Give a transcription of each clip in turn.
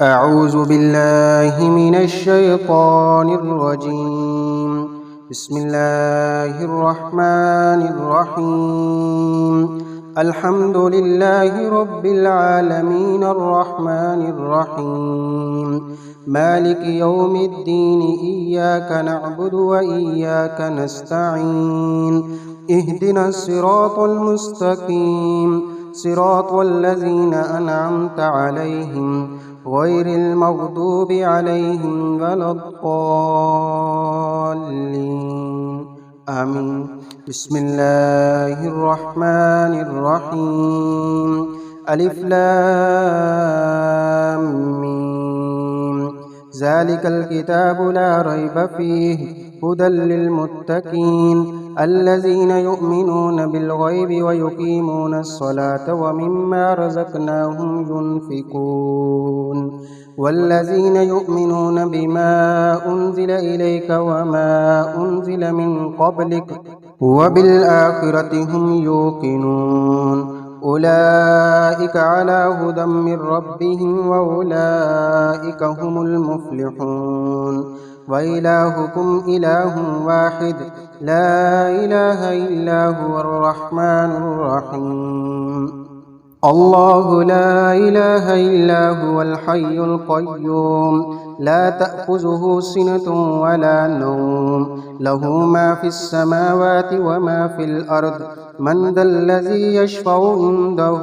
أعوذ بالله من الشيطان الرجيم. بسم الله الرحمن الرحيم. الحمد لله رب العالمين الرحمن الرحيم مالك يوم الدين إياك نعبد وإياك نستعين اهدنا الصراط المستقيم صراط الذين أنعمت عليهم غير المغضوب عليهم ولا الضالين آمين. بسم الله الرحمن الرحيم. ألف لام ميم. ذلك الكتاب لا ريب فيه هدى للمتقين الذين يؤمنون بالغيب ويقيمون الصلاة ومما رزقناهم ينفقون والذين يؤمنون بما أنزل إليك وما أنزل من قبلك وبالآخرة هم يوقنون أولئك على هدى من ربهم وأولئك هم المفلحون وإلهكم إله واحد لا إله إلا هو الرحمن الرحيم. الله لا إله إلا هو الحي القيوم لا تأخذه سنة ولا نوم له ما في السماوات وما في الأرض من ذا الذي يشفع عنده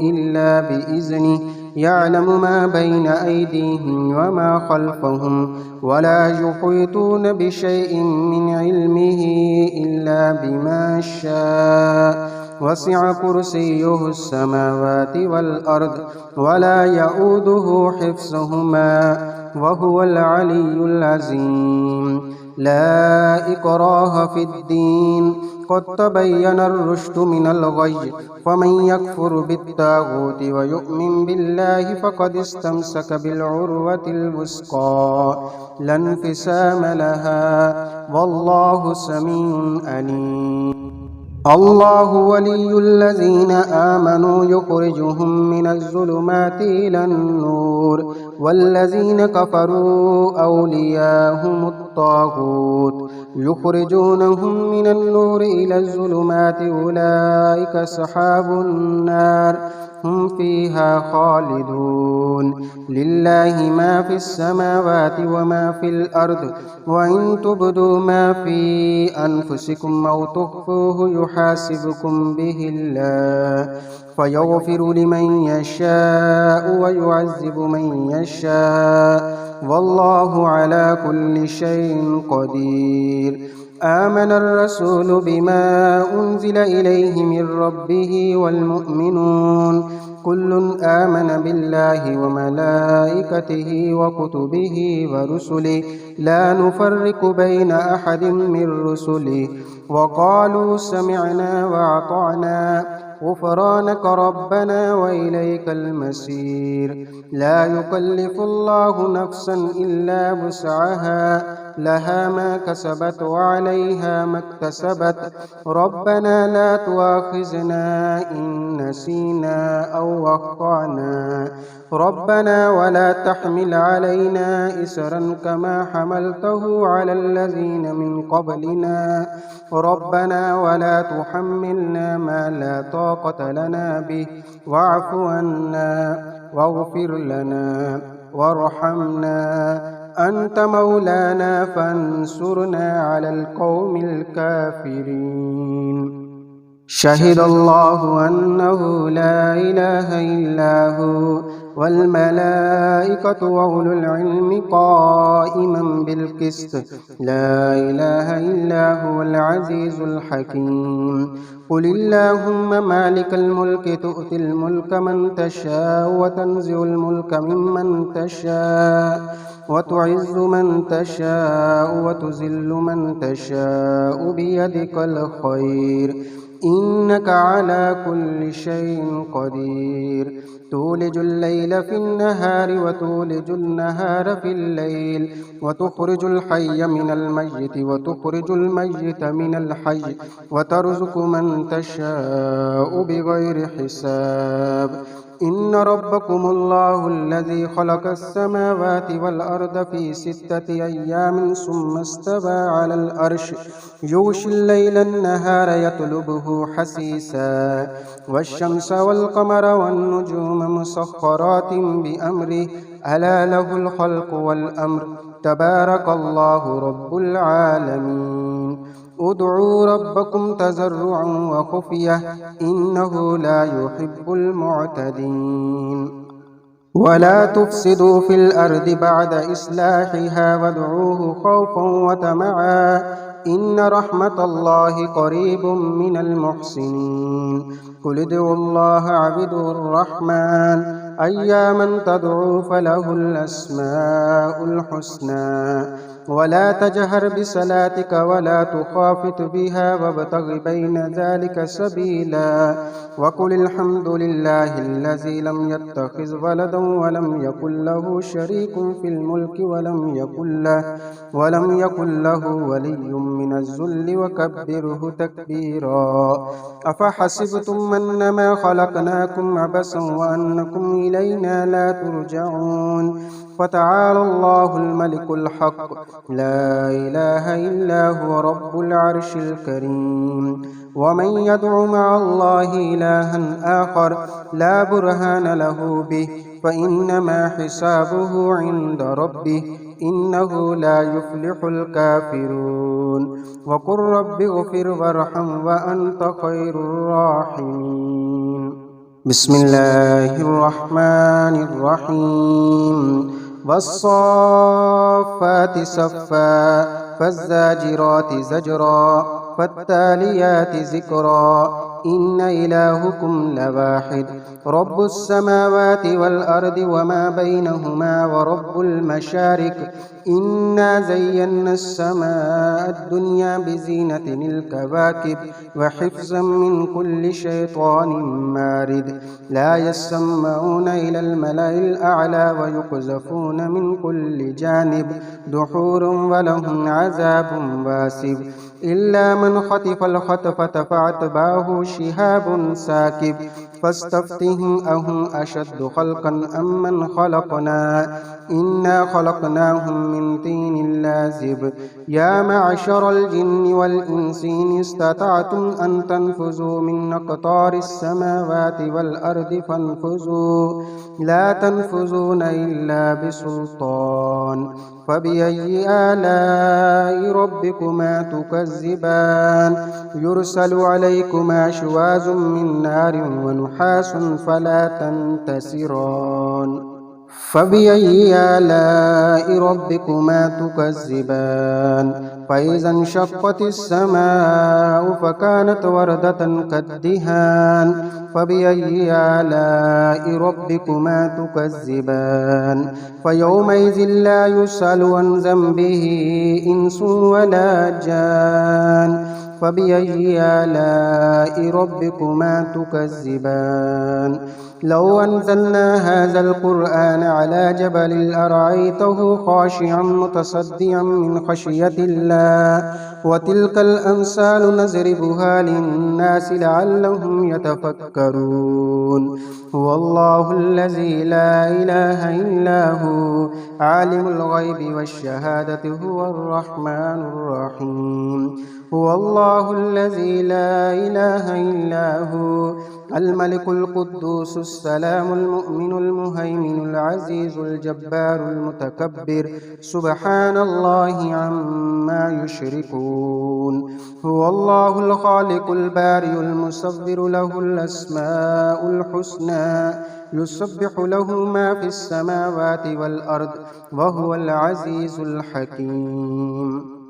إلا بإذنه يعلم ما بين أيديهم وما خلفهم ولا يحيطون بشيء من علمه إلا بما شاء وسع كرسيه السماوات والأرض ولا يؤوده حفظهما وهو العلي العظيم. لا إكراه في الدين قد تبين الرشد من الغي فمن يكفر بالطاغوت ويؤمن بالله فقد استمسك بالعروة الوثقى لا انفصام لها والله سميع عليم. الله ولي الذين آمنوا يخرجهم من الظلمات إلى النور والذين كفروا أولياءهم الطاغوت يخرجونهم من النور إلى الظلمات أولئك أصحاب النار هم فيها خالدون. لله ما في السماوات وما في الأرض وإن تبدوا ما في أنفسكم أو تخفوه يحاسبكم به الله فيغفر لمن يشاء ويعذب من يشاء والله على كل شيء قدير. آمن الرسول بما أنزل إليه من ربه والمؤمنون كل آمن بالله وملائكته وكتبه ورسله لا نفرق بين أحد من رسله وقالوا سمعنا وأطعنا غفرانك ربنا وإليك المصير. لا يكلف الله نفسا إلا وسعها لها ما كسبت وعليها ما اكتسبت ربنا لا تؤاخذنا إن نسينا أو أخطأنا ربنا ولا تحمل علينا إسرا كما حملته على الذين من قبلنا ربنا ولا تحملنا ما لا طاقة لنا به واعف عنا واغفر لنا وارحمنا أنت مولانا فانصرنا على القوم الكافرين. شهد الله أنه لا إله إلا هو والملائكة وأولو العلم قائما بالقسط لا إله إلا هو العزيز الحكيم. قل اللهم مالك الملك تؤتي الملك من تشاء وتنزع الملك ممن تشاء وتعز من تشاء وتذل من تشاء بيدك الخير إنك على كل شيء قدير. تولج الليل في النهار وتولج النهار في الليل وتخرج الحي من الميت وتخرج الميت من الحي وترزق من تشاء بغير حساب إن ربكم الله الذي خلق السماوات والأرض في 6 أيام ثم استوى على العرش يغشي الليل النهار يطلبه حثيثا والشمس والقمر والنجوم مسخرات بأمره ألا له الخلق والأمر تبارك الله رب العالمين ادعوا ربكم تضرعا وخفية إنه لا يحب المعتدين ولا تفسدوا في الأرض بعد إصلاحها وادعوه خوفا وطمعا إن رحمة الله قريب من المحسنين قل ادعوا الله عبدوا الرحمن أياما تدعوا فله الأسماء الحسنى ولا تجهر بصلاتك ولا تخافت بها وابتغ بين ذلك سبيلا وقل الحمد لله الذي لم يتخذ ولدا ولم يكن له شريك في الملك ولم يكن له ولي من الذل وكبره تكبيرا أفحسبتم أنما خلقناكم عبثا وأنكم إلينا لا ترجعون فتعالى الله الملك الحق لا إله إلا هو رب العرش الكريم ومن يدع مع الله إلها آخر لا برهان له به فإنما حسابه عند ربه إنه لا يفلح الكافرون وقل رب اغفر وارحم وأنت خير الراحمين بسم الله الرحمن الرحيم والصافات صفا فالزاجرات زجرا فالتاليات ذكرا إن إلهكم لواحد رب السماوات والأرض وما بينهما ورب المشارق إنا زينا السماء الدنيا بزينة الكواكب وحفظا من كل شيطان مارد لا يسمعون إلى الملأ الأعلى ويقذفون من كل جانب دحور ولهم عذاب واسب إلا من خطف الخطفة فأتبعه شهاب ساكب فاستفتهم أهم أشد خلقا أم من خلقنا إنا خلقناهم من طين لازب يا معشر الجن والإنس إن استطعتم أن تنفذوا من أقطار السماوات والأرض فانفذوا لا تنفذون إلا بسلطان فبأي آلاء ربكما تكذبان يرسل عليكما شواظ من نار ونحاس فلا تنتصران فبأي آلاء ربكما تكذبان فإذا انشقت السماء فكانت وردة كالدهان فبأي آلاء ربكما تكذبان فيومئذ لا يسأل عن ذنبه إنس ولا جان فبأي آلاء ربكما تكذبان لو أنزلنا هذا القرآن على جبل لرأيته خاشعا متصدعا من خشية الله وتلك الأمثال نضربها للناس لعلهم يتفكرون هو الله الذي لا إله إلا هو عالم الغيب والشهادة هو الرحمن الرحيم هو الله الذي لا إله إلا هو الملك القدوس السلام المؤمن المهيمن العزيز الجبار المتكبر سبحان الله عما يشركون هو الله الخالق البارئ المصور له الأسماء الحسنى يسبح له ما في السماوات والأرض وهو العزيز الحكيم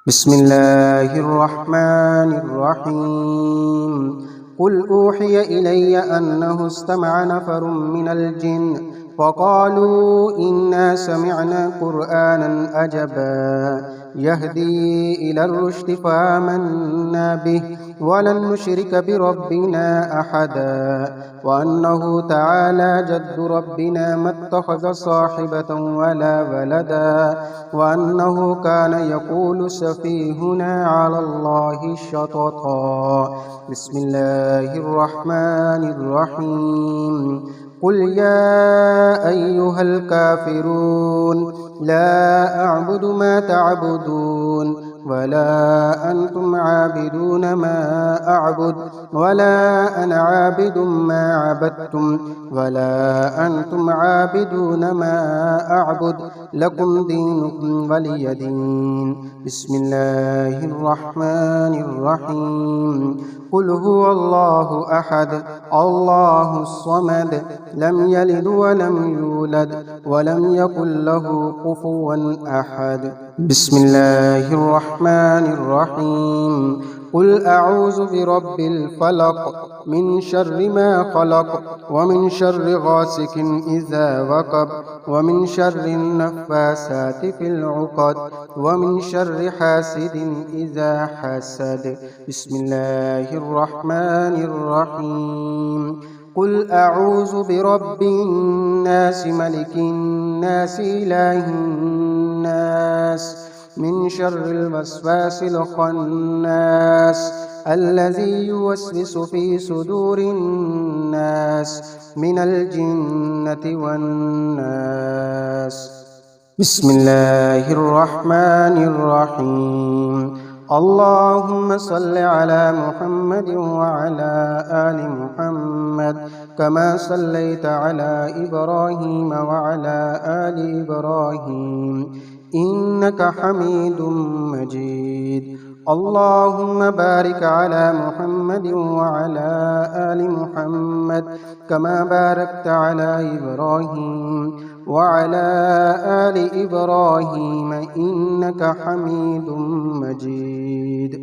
بسم الله الرحمن الرحيم قل أوحي إلي أنه استمع نفر من الجن فقالوا إنا سمعنا قرآنا عجبا يهدي إلى الرشد فآمنا به ولن نشرك بربنا أحدا وأنه تعالى جد ربنا ما اتخذ صاحبة ولا ولدا وأنه كان يقول سفيهنا على الله شططا. بسم الله الرحمن الرحيم. قل يا أيها الكافرون لا أعبد ما تعبدون ولا أنتم عابدون ما أعبد ولا أنا عابد ما عبدتم ولا أنتم عابدون ما أعبد لكم دينكم ولي دين. بسم الله الرحمن الرحيم. قل هو الله أحد الله الصمد لم يلد ولم يولد ولم يكن له كفوا أحد. بسم الله الرحمن الرحيم. قل أعوذ برب الفلق من شر ما خلق ومن شر غاسق إذا وقب ومن شر النفاسات في العقد ومن شر حاسد إذا حسد. بسم الله الرحمن الرحيم. قل أعوذ برب الناس ملك الناس إله الناس من شر الوسواس الخناس الذي يوسوس في صدور الناس من الجنة والناس. بسم الله الرحمن الرحيم. اللهم صل على محمد وعلى آل محمد كما صليت على إبراهيم وعلى آل إبراهيم إنك حميد مجيد. اللهم بارك على محمد وعلى آل محمد كما باركت على إبراهيم وعلى آل إبراهيم إنك حميد مجيد.